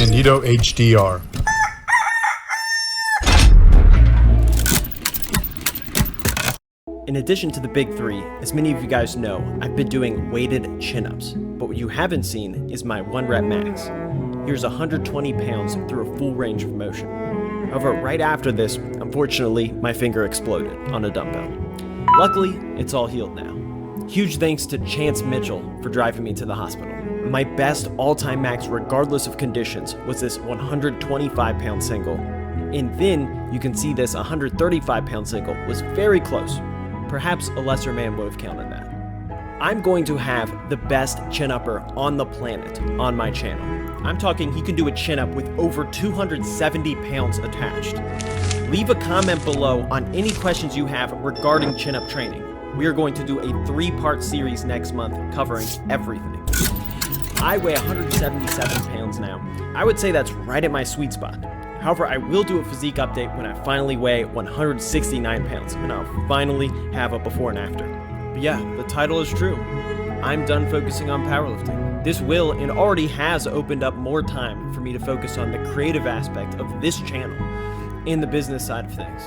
Nandito HDR. In addition to the big three, as many of you guys know, I've been doing weighted chin-ups, but what you haven't seen is my 1 rep max. Here's 120 pounds through a full range of motion. However, right after this, unfortunately, my finger exploded on a dumbbell. Luckily, it's all healed now. Huge thanks to Chance Mitchell for driving me to the hospital. My best all-time max, regardless of conditions, was this 125-pound single. And then you can see this 135-pound single was very close. Perhaps a lesser man would have counted that. I'm going to have the best chin-upper on the planet on my channel. I'm talking he can do a chin-up with over 270 pounds attached. Leave a comment below on any questions you have regarding chin-up training. We are going to do a 3-part series next month covering everything. I weigh 177 pounds now. I would say that's right at my sweet spot. However, I will do a physique update when I finally weigh 169 pounds, and I'll finally have a before and after. But yeah, the title is true. I'm done focusing on powerlifting. This will and already has opened up more time for me to focus on the creative aspect of this channel and the business side of things.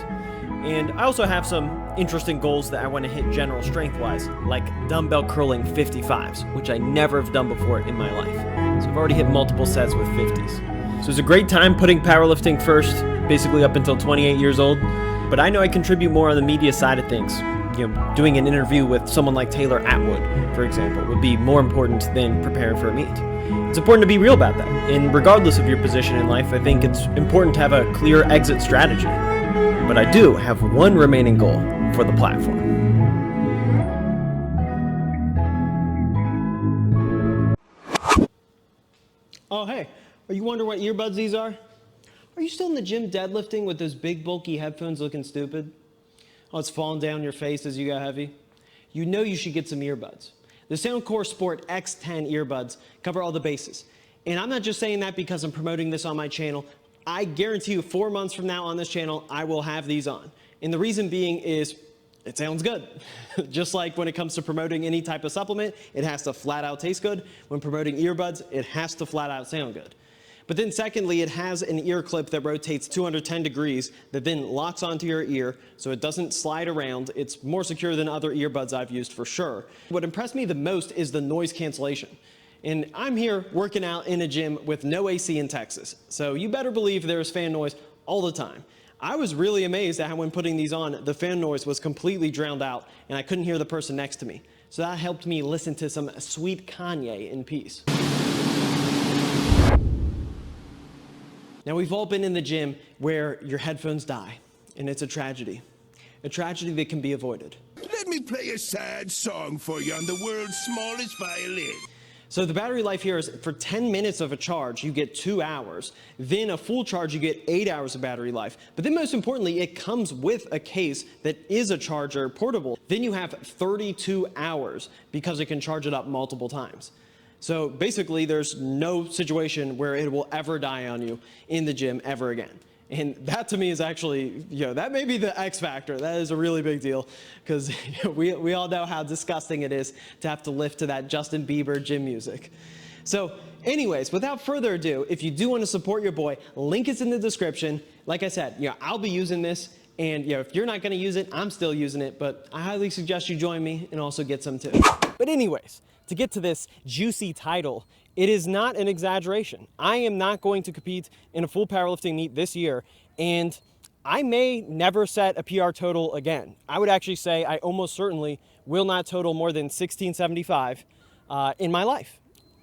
And I also have some interesting goals that I want to hit general strength-wise, like dumbbell curling 55s, which I never have done before in my life. So I've already hit multiple sets with 50s. So it's a great time putting powerlifting first, basically up until 28 years old. But I know I contribute more on the media side of things. You know, doing an interview with someone like Taylor Atwood, for example, would be more important than preparing for a meet. It's important to be real about that. And regardless of your position in life, I think it's important to have a clear exit strategy. But I do have one remaining goal for the platform. Oh, hey, are you wondering what earbuds these are? Are you still in the gym deadlifting with those big bulky headphones looking stupid? Oh, it's falling down your face as you got heavy? You know you should get some earbuds. The Soundcore Sport X10 earbuds cover all the bases. And I'm not just saying that because I'm promoting this on my channel. I guarantee you 4 months from now on this channel, I will have these on. And the reason being is it sounds good. Just like when it comes to promoting any type of supplement, it has to flat out taste good. When promoting earbuds, it has to flat out sound good. But then secondly, it has an ear clip that rotates 210 degrees that then locks onto your ear so it doesn't slide around. It's more secure than other earbuds I've used for sure. What impressed me the most is the noise cancellation. And I'm here working out in a gym with no AC in Texas. So you better believe there's fan noise all the time. I was really amazed at how when putting these on, the fan noise was completely drowned out and I couldn't hear the person next to me. So that helped me listen to some sweet Kanye in peace. Now we've all been in the gym where your headphones die and it's a tragedy that can be avoided. Let me play a sad song for you on the world's smallest violin. So the battery life here is for 10 minutes of a charge, you get 2 hours. Then a full charge, you get 8 hours of battery life. But then most importantly, it comes with a case that is a charger portable. Then you have 32 hours because it can charge it up multiple times. So basically, there's no situation where it will ever die on you in the gym ever again. And that to me is actually, that may be the X factor. That is a really big deal because we all know how disgusting it is to have to lift to that Justin Bieber gym music. So anyways, without further ado, if you do want to support your boy, link is in the description. Like I said, I'll be using this. And if you're not going to use it, I'm still using it. But I highly suggest you join me and also get some too. But anyways, to get to this juicy title, it is not an exaggeration. I am not going to compete in a full powerlifting meet this year, and I may never set a PR total again. I would actually say I almost certainly will not total more than 1675 in my life.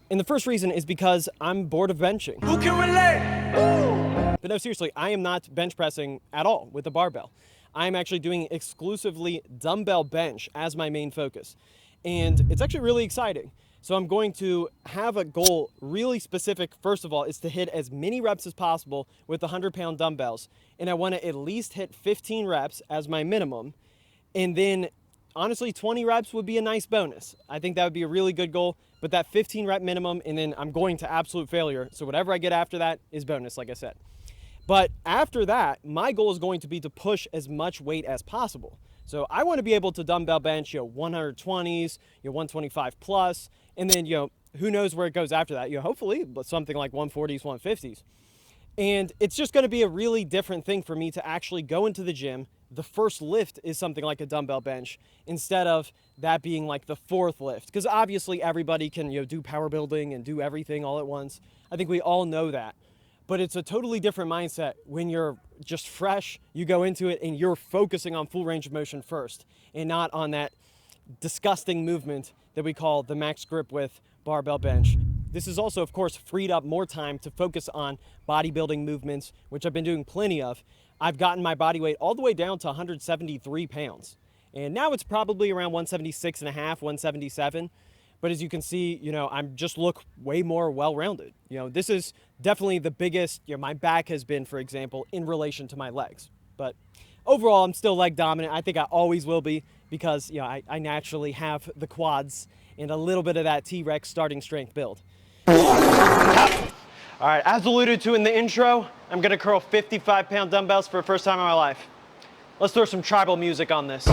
And the first reason is because I'm bored of benching. Who can relate? But no, seriously, I am not bench pressing at all with a barbell. I'm actually doing exclusively dumbbell bench as my main focus. And it's actually really exciting. So I'm going to have a goal really specific. First of all, is to hit as many reps as possible with 100-pound dumbbells. And I want to at least hit 15 reps as my minimum. And then honestly, 20 reps would be a nice bonus. I think that would be a really good goal, but that 15 rep minimum, and then I'm going to absolute failure. So whatever I get after that is bonus, like I said. But after that, my goal is going to be to push as much weight as possible. So I want to be able to dumbbell bench, 120s, 125 plus, and then, who knows where it goes after that? Hopefully something like 140s, 150s. And it's just going to be a really different thing for me to actually go into the gym. The first lift is something like a dumbbell bench instead of that being like the fourth lift. Because obviously everybody can do power building and do everything all at once. I think we all know that. But it's a totally different mindset when you're just fresh, you go into it and you're focusing on full range of motion first and not on that disgusting movement that we call the max grip width barbell bench. This is also, of course, freed up more time to focus on bodybuilding movements, which I've been doing plenty of. I've gotten my body weight all the way down to 173 pounds. And now it's probably around 176 and a half, 177. But as you can see, I just look way more well-rounded. This is definitely the biggest, my back has been, for example, in relation to my legs. But overall, I'm still leg dominant. I think I always will be because, I naturally have the quads and a little bit of that T-Rex starting strength build. All right, as alluded to in the intro, I'm gonna curl 55-pound dumbbells for the first time in my life. Let's throw some tribal music on this.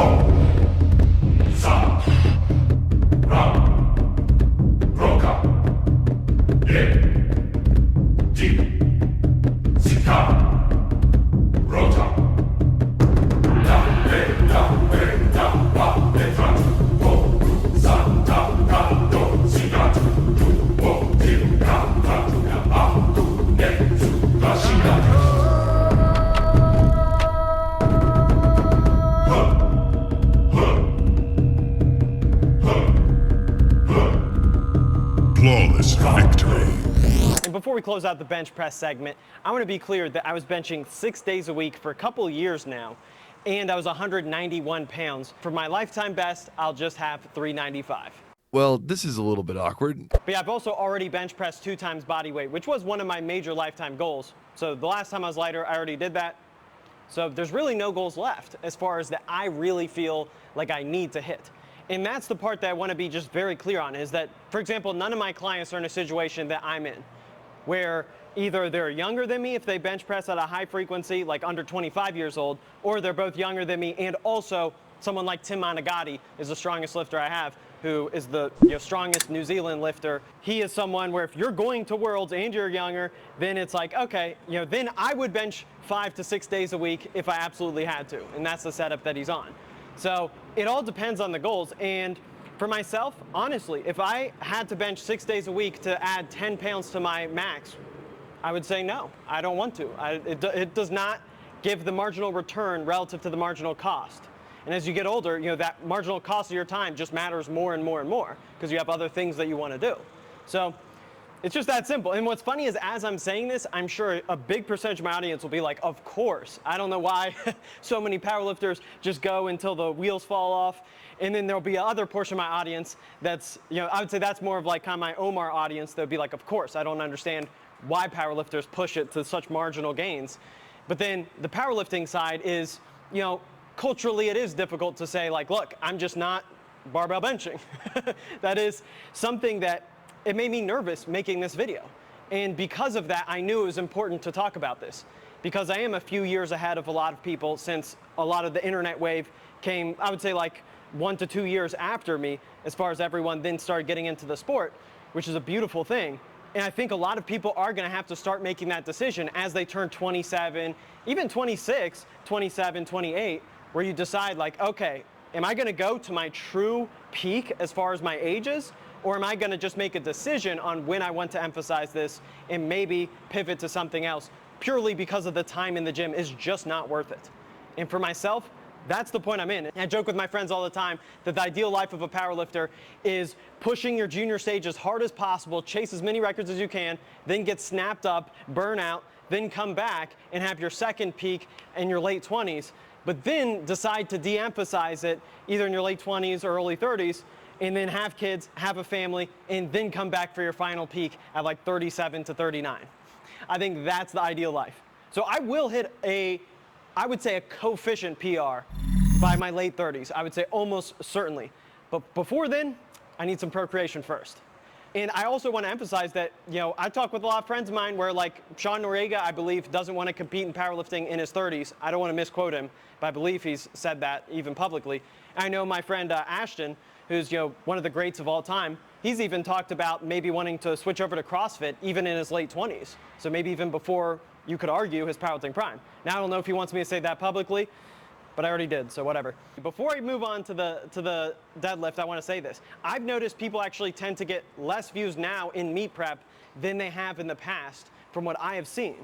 Flawless victory. And before we close out the bench press segment, I want to be clear that I was benching 6 days a week for a couple of years now, and I was 191 pounds. For my lifetime best, I'll just have 395. Well, this is a little bit awkward. But yeah, I've also already bench pressed 2 times body weight, which was one of my major lifetime goals. So the last time I was lighter, I already did that. So there's really no goals left as far as that I really feel like I need to hit. And that's the part that I want to be just very clear on, is that, for example, none of my clients are in a situation that I'm in, where either they're younger than me if they bench press at a high frequency, like under 25 years old, or they're both younger than me, and also someone like Tim Monagatti is the strongest lifter I have, who is the strongest New Zealand lifter. He is someone where if you're going to Worlds and you're younger, then it's like, okay, then I would bench 5 to 6 days a week if I absolutely had to, and that's the setup that he's on. So it all depends on the goals. And for myself, honestly, if I had to bench 6 days a week to add 10 pounds to my max, I would say no, I don't want to. It does not give the marginal return relative to the marginal cost. And as you get older, that marginal cost of your time just matters more and more and more because you have other things that you want to do. So it's just that simple. And what's funny is as I'm saying this, I'm sure a big percentage of my audience will be like, of course. I don't know why so many powerlifters just go until the wheels fall off. And then there'll be another portion of my audience that's, I would say that's more of like kind of my Omar audience. They'll be like, of course, I don't understand why powerlifters push it to such marginal gains. But then the powerlifting side is, culturally it is difficult to say like, look, I'm just not barbell benching. That is something that it made me nervous making this video. And because of that, I knew it was important to talk about this because I am a few years ahead of a lot of people since a lot of the internet wave came, I would say like 1 to 2 years after me, as far as everyone then started getting into the sport, which is a beautiful thing. And I think a lot of people are gonna have to start making that decision as they turn 27, even 26, 27, 28, where you decide like, okay, am I gonna go to my true peak as far as my age is? Or am I going to just make a decision on when I want to emphasize this and maybe pivot to something else purely because of the time in the gym is just not worth it? And for myself, that's the point I'm in. And I joke with my friends all the time that the ideal life of a powerlifter is pushing your junior stage as hard as possible, chase as many records as you can, then get snapped up, burn out, then come back and have your second peak in your late 20s, but then decide to de-emphasize it either in your late 20s or early 30s, and then have kids, have a family, and then come back for your final peak at like 37 to 39. I think that's the ideal life. So I will hit I would say a coefficient PR by my late 30s. I would say almost certainly. But before then, I need some procreation first. And I also want to emphasize that, I talk with a lot of friends of mine where like Sean Noriega, I believe, doesn't want to compete in powerlifting in his 30s. I don't want to misquote him, but I believe he's said that even publicly. I know my friend Ashton, who's one of the greats of all time, he's even talked about maybe wanting to switch over to CrossFit even in his late 20s. So maybe even before you could argue his powerlifting prime. Now I don't know if he wants me to say that publicly, but I already did, so whatever. Before I move on to the deadlift, I want to say this. I've noticed people actually tend to get less views now in meet prep than they have in the past from what I have seen.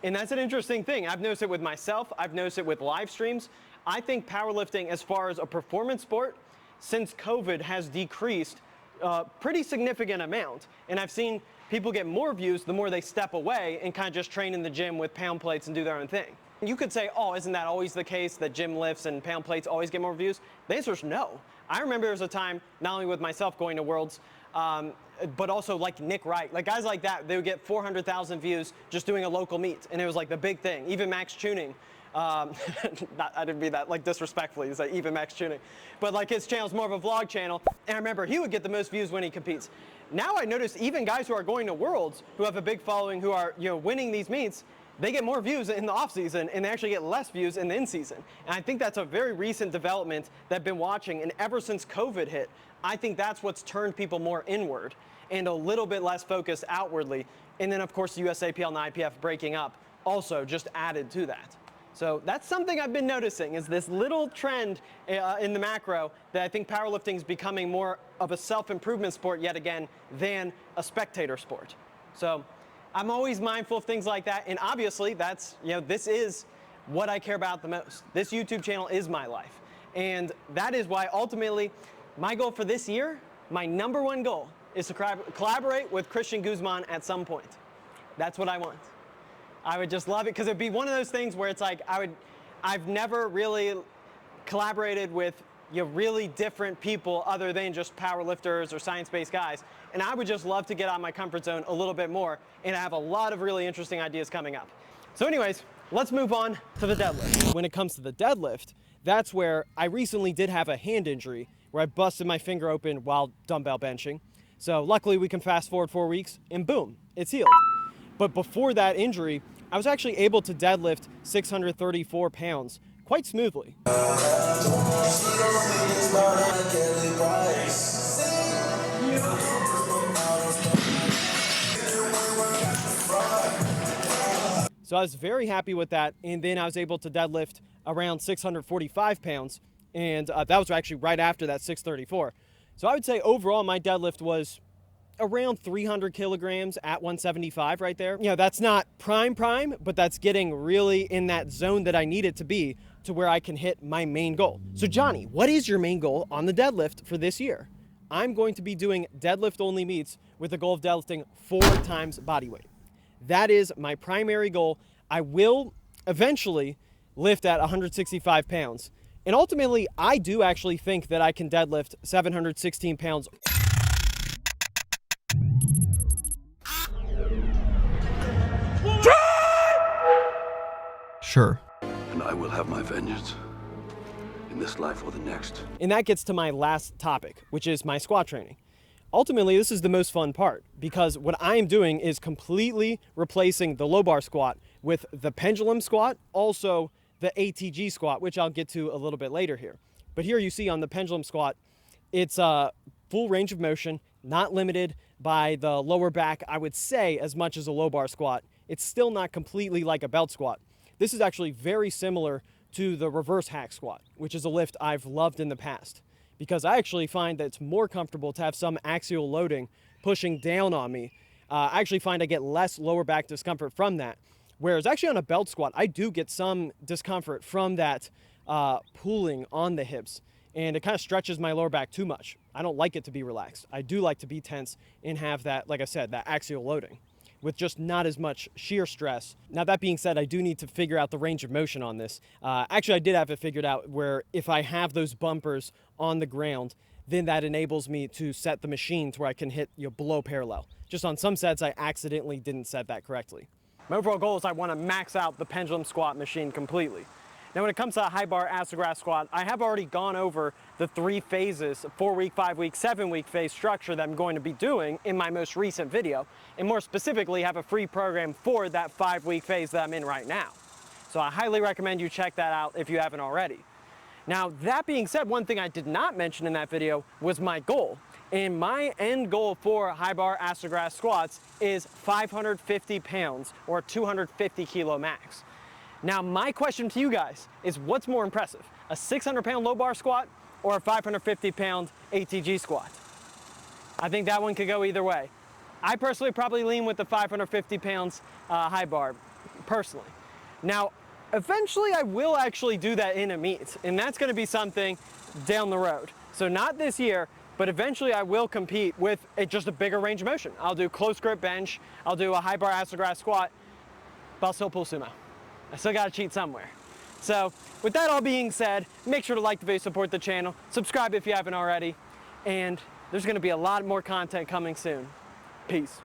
And that's an interesting thing. I've noticed it with myself. I've noticed it with live streams. I think powerlifting, as far as a performance sport, since COVID has decreased a pretty significant amount. And I've seen people get more views the more they step away and kind of just train in the gym with pound plates and do their own thing. You could say, oh, isn't that always the case that gym lifts and pound plates always get more views? The answer is no. I remember there was a time, not only with myself going to Worlds, but also like Nick Wright, like guys like that, they would get 400,000 views just doing a local meet, and it was like the big thing. Even Max Tuning, I didn't mean that like disrespectfully, it's like even Max Tuning, but like his channel's more of a vlog channel, and I remember he would get the most views when he competes. Now I notice even guys who are going to Worlds, who have a big following, who are winning these meets, they get more views in the off season and they actually get less views in the in season. And I think that's a very recent development that I've been watching, and ever since COVID hit, I think that's what's turned people more inward and a little bit less focused outwardly. And then of course the USAPL and IPF breaking up also just added to that. So that's something I've been noticing, is this little trend in the macro that I think powerlifting is becoming more of a self-improvement sport yet again than a spectator sport. So I'm always mindful of things like that, and obviously that's, this is what I care about the most. This YouTube channel is my life, and that is why ultimately my goal for this year, my #1 goal, is to collaborate with Christian Guzman at some point. That's what I want. I would just love it, because it'd be one of those things where it's like I've never really collaborated with really different people other than just powerlifters or science-based guys. And I would just love to get out of my comfort zone a little bit more, and I have a lot of really interesting ideas coming up. So anyways, let's move on to the deadlift. When it comes to the deadlift, that's where I recently did have a hand injury where I busted my finger open while dumbbell benching. So luckily we can fast forward 4 weeks and boom, it's healed. But before that injury, I was actually able to deadlift 634 pounds quite smoothly. So I was very happy with that, and then I was able to deadlift around 645 pounds, and that was actually right after that 634. So I would say overall my deadlift was around 300 kilograms at 175 right there. That's not prime, but that's getting really in that zone that I need it to be to where I can hit my main goal. So Johnny, what is your main goal on the deadlift for this year? I'm going to be doing deadlift only meets with the goal of deadlifting 4 times body weight. That is my primary goal. I will eventually lift at 165 pounds. And ultimately, I do actually think that I can deadlift 716 pounds. Sure. And I will have my vengeance in this life or the next. And that gets to my last topic, which is my squat training. Ultimately, this is the most fun part, because what I am doing is completely replacing the low bar squat with the pendulum squat, also the ATG squat, which I'll get to a little bit later here. But here you see on the pendulum squat, it's a full range of motion, not limited by the lower back, I would say, as much as a low bar squat. It's still not completely like a belt squat. This is actually very similar to the reverse hack squat, which is a lift I've loved in the past, because I actually find that it's more comfortable to have some axial loading pushing down on me. I actually find I get less lower back discomfort from that. Whereas actually on a belt squat, I do get some discomfort from that pulling on the hips, and it kind of stretches my lower back too much. I don't like it to be relaxed. I do like to be tense and have that, like I said, that axial loading with just not as much shear stress. Now that being said, I do need to figure out the range of motion on this. Actually, I did have it figured out where if I have those bumpers on the ground, then that enables me to set the machine to where I can hit below parallel. Just on some sets, I accidentally didn't set that correctly. My overall goal is I want to max out the pendulum squat machine completely. Now when it comes to a high bar astrograph squat, I have already gone over the 3 phases, 4-week, 5-week, 7-week phase structure that I'm going to be doing in my most recent video, and more specifically have a free program for that 5-week phase that I'm in right now. So I highly recommend you check that out if you haven't already. Now, that being said, one thing I did not mention in that video was my goal. And my end goal for high bar astrograph squats is 550 pounds or 250 kilo max. Now, my question to you guys is, what's more impressive, a 600 pound low bar squat or a 550 pound ATG squat? I think that one could go either way. I personally probably lean with the 550 pounds high bar, personally. Now, eventually I will actually do that in a meet, and that's gonna be something down the road. So not this year, but eventually I will compete with just a bigger range of motion. I'll do close grip bench, I'll do a high bar astrograph squat, but I'll still pull sumo. I still gotta cheat somewhere. So with that all being said, make sure to like the video, support the channel, subscribe if you haven't already, and there's gonna be a lot more content coming soon. Peace.